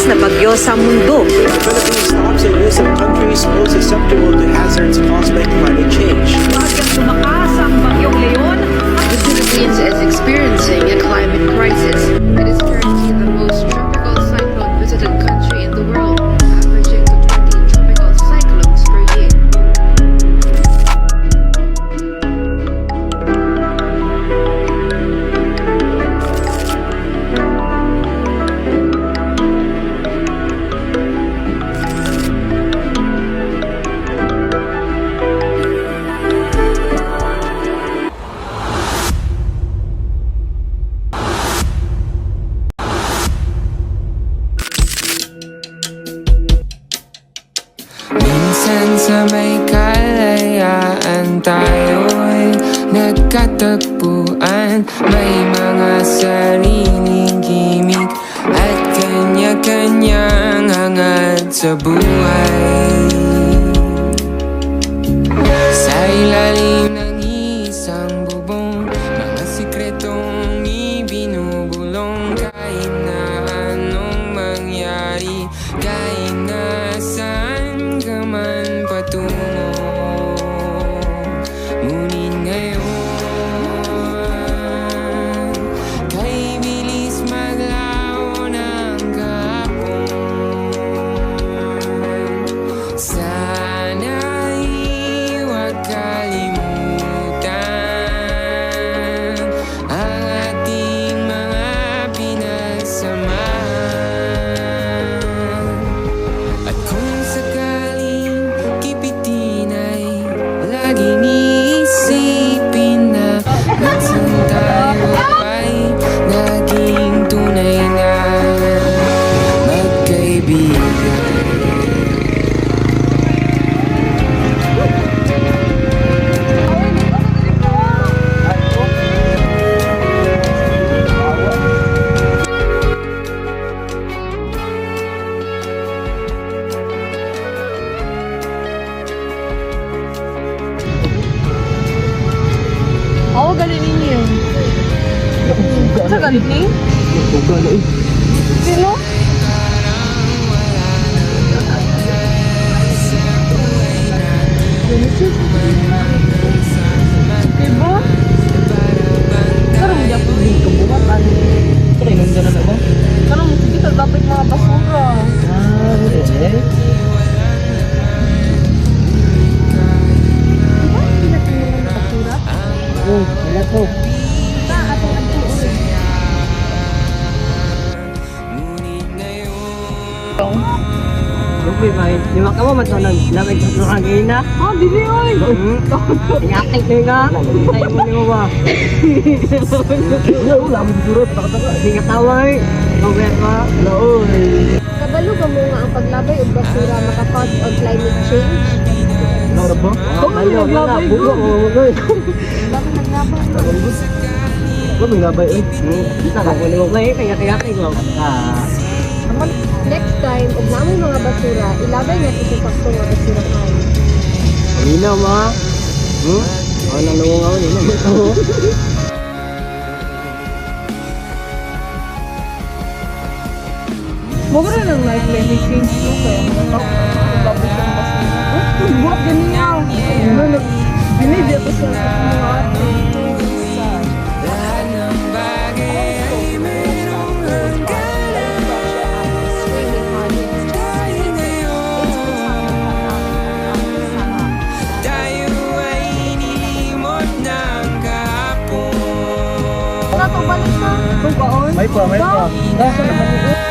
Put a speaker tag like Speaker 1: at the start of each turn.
Speaker 1: na bagyo sa mundo.
Speaker 2: The Philippines tops the list of countries most susceptible to hazards caused by climate change.
Speaker 1: Bagyang tumakas ang bagyong Leon.
Speaker 3: The Philippines is experiencing a climate crisis. It is currently the most tropical cyclone visited country in the world, averaging to 20 tropical cyclones per year.
Speaker 4: Minsan sa may kalayaan tayo'y nagkatagpuan. May mga sariling gimik at kanya-kanyang hangad sa buhay. Sa ilalim ng isang bubong, mga sikretong ibinubulong. Kahit na anong mangyari, kahit na saan ka man patungo, ngunit ngayon, kay bilis maglaho ng kahapon. Sana'y huwag kalimutan ang ating mga pinagsamahan. At kung sakaling kipitin ay laging iisipin na minsan tayo ay naging tunay na magkaibigan.
Speaker 5: Oo, galing ninyo. Sa galing ni? Sino? Diba? Karang di ako din kabuhatan.
Speaker 6: Pero inunda na ba?
Speaker 5: Karang hindi ka dapat mga basura.
Speaker 6: Eh? Oh, wala to. Siyempre, bakit? Di ba ka mo matunan? Lamig sa turang na?
Speaker 5: Ah, dili oy.
Speaker 6: Ingakit na nga. Tayo mo ni mo ba? Wala mo durot. Hindi ka taway. Mawet ba? Laoy.
Speaker 7: Kabalo ba mo nga ang paglabay o basura makakause og climate change?
Speaker 6: Laura ba? Ayaw na na. Bugo mo mo.
Speaker 7: Bakit naglabay?
Speaker 6: Wala may labay. Kita ka mo ni mo. Kaya-kaya ko.
Speaker 7: Next time, og namoy mga basura, ilabay natin sa sakto nga basura kayo.
Speaker 6: Alina ma. Ano nang lungaw ni mo?
Speaker 5: Mura lang like climate change to kaya mga tao. Tapos ang basura. Buhat ganun nga. Binidya ko sa mga ate.
Speaker 4: Lahat ng bagay ay merong hangganan. Dahil ngayon, tayo ay inilimot ng kahapon.
Speaker 7: Wala to balik na.
Speaker 5: Kung kaon.
Speaker 6: May pa. Nasa naman yun.